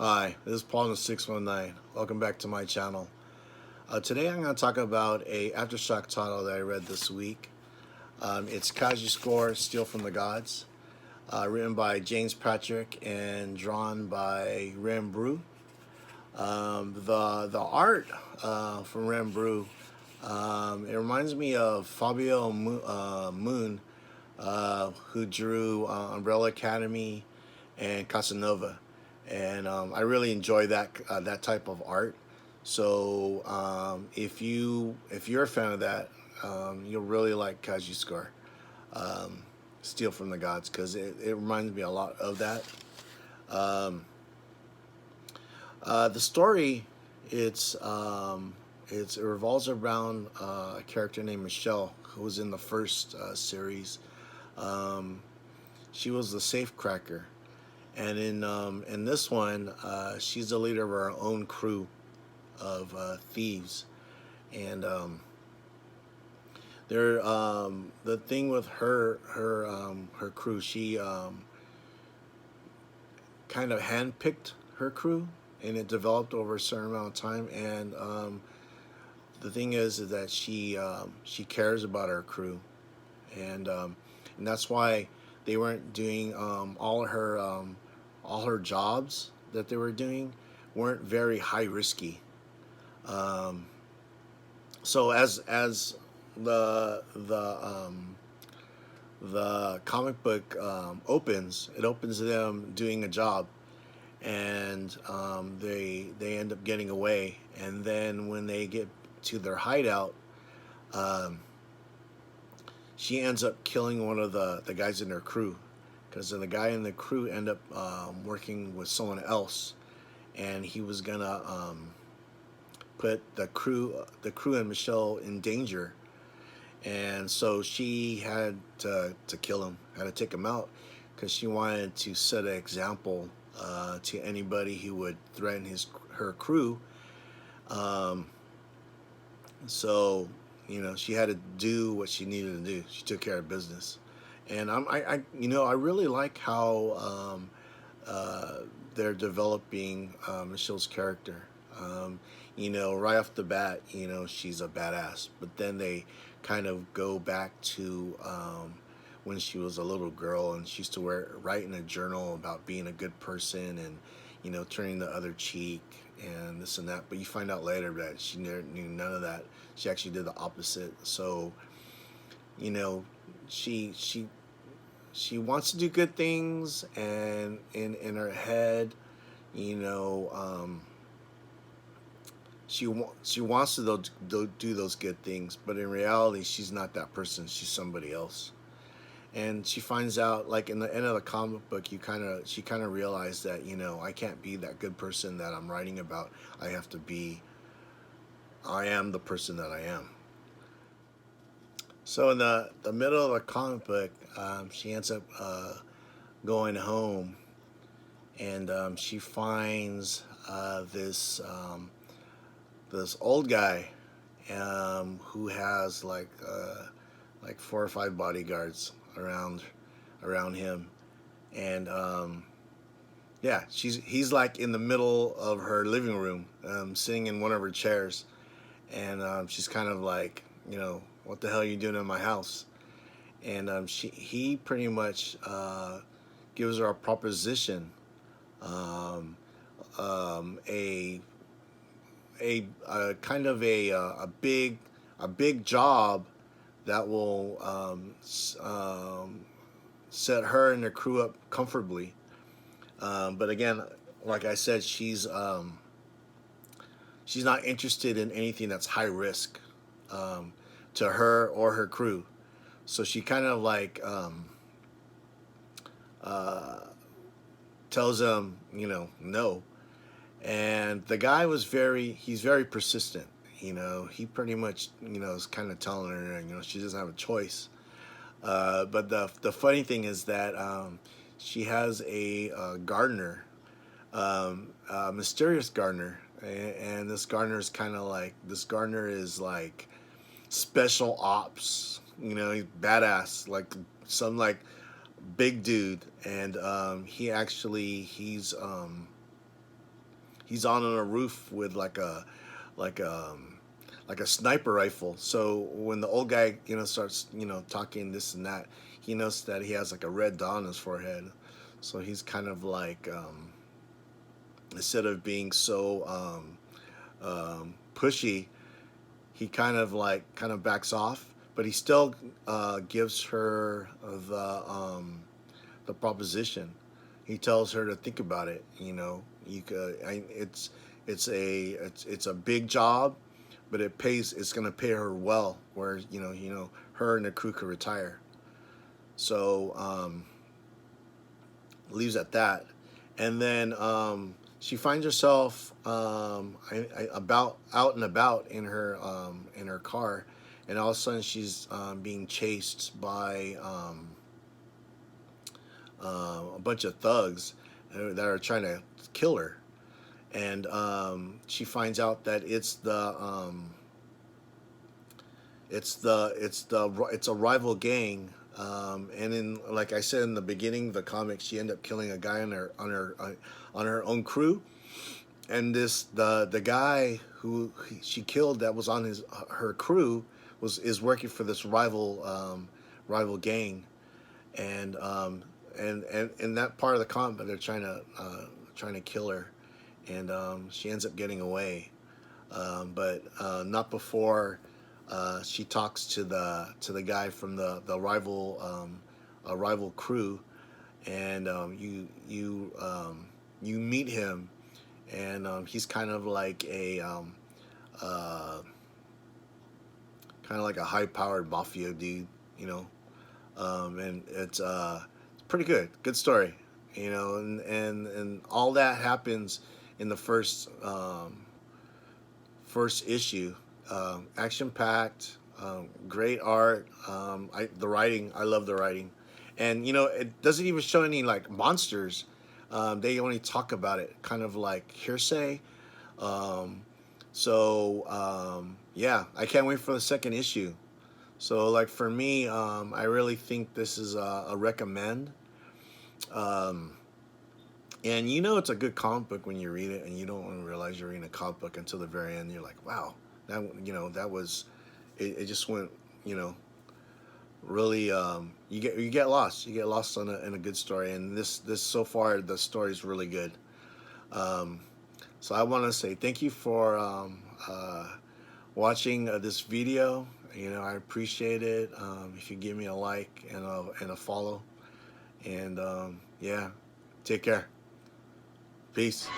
Hi, this is Paul in the 619. Welcome back to my channel. Today I'm going to talk about a aftershock title that I read this week. It's Kaiju Score, Steal from the Gods, written by James Patrick and drawn by Rembrew. The art from Rembrew, it reminds me of Fabio Moon, who drew Umbrella Academy and Casanova. And I really enjoy that type of art. So if you're a fan of that, you'll really like Kaiju Score, Steal from the Gods, because it reminds me a lot of that. The story, it revolves around a character named Michelle, who was in the first series. She was the safecracker. And in this one, she's the leader of her own crew of thieves, and the thing with her crew, she kind of handpicked her crew, and it developed over a certain amount of time. And the thing is that she cares about her crew, and that's why they weren't doing all her jobs that they were doing weren't very high risky. So as the comic book opens, it opens them doing a job, and they end up getting away. And then when they get to their hideout, um, she ends up killing one of the guys in her crew, because the guy in the crew end up working with someone else, and he was gonna put the crew and Michelle in danger. And so she had to kill him, had to take him out, because she wanted to set an example to anybody who would threaten her crew. Um, so she had to do what she needed to do. She took care of business. And I really like how they're developing Michelle's character. Right off the bat, she's a badass. But then they kind of go back to when she was a little girl, and she used to write in a journal about being a good person, and turning the other cheek and this and that. But you find out later that she never knew none of that. She actually did the opposite. So she she wants to do good things, and in her head, you know, she wants to do those good things, but in reality, she's not that person. She's somebody else. And she finds out, like in the end of the comic book, she kind of realized that I can't be that good person that I'm writing about. I am the person that I am. So in the middle of the comic book, she ends up going home, and she finds this old guy who has like 4 or 5 bodyguards around him, and yeah, he's like in the middle of her living room, sitting in one of her chairs, and she's kind of like, what the hell are you doing in my house? And he pretty much gives her a proposition, um, a kind of a big job that will set her and the crew up comfortably. But again, like I said, she's not interested in anything that's high risk to her or her crew. So she kind of like uh, tells them, no. And the guy was he's very persistent. He pretty much, is kind of telling her, she doesn't have a choice. But the funny thing is that she has a gardener, a mysterious gardener, and this gardener is kind of like this gardener is like special ops. He's badass, like some like big dude, and he's on a roof with like a like a sniper rifle. So when the old guy starts talking this and that, he knows that he has like a red dot on his forehead. So he's kind of like instead of being so pushy, he kind of backs off, but he still gives her the proposition. He tells her to think about it. You could. It's a big job, but it pays. It's gonna pay her well. Where her and the crew could retire. So leaves at that, and then she finds herself about out and about in her car, and all of a sudden she's being chased by a bunch of thugs that are trying to kill her, and she finds out that it's a rival gang. And in like I said in the beginning of the comic, she ended up killing a guy on her own crew, and the guy who she killed that was on her crew is working for this rival gang, and and in that part of the comic they're trying to kill her, and she ends up getting away, but not before she talks to the guy from the rival crew, and you meet him, and he's kind of like uh, a high powered mafia dude, and it's pretty good story, and all that happens in the first issue. Action packed, great art. The writing, I love the writing, and it doesn't even show any like monsters. They only talk about it, kind of like hearsay. Um, yeah, I can't wait for the second issue. So like for me, I really think this is a recommend. Um, and it's a good comic book when you read it, and you don't even realize you're reading a comic book until the very end. You're like, wow, that was it just went you know really you get lost, on in a good story, and this so far the story is really good. um, so I want to say thank you for watching this video. I appreciate it. If you give me a like and a follow, and yeah, take care. Peace.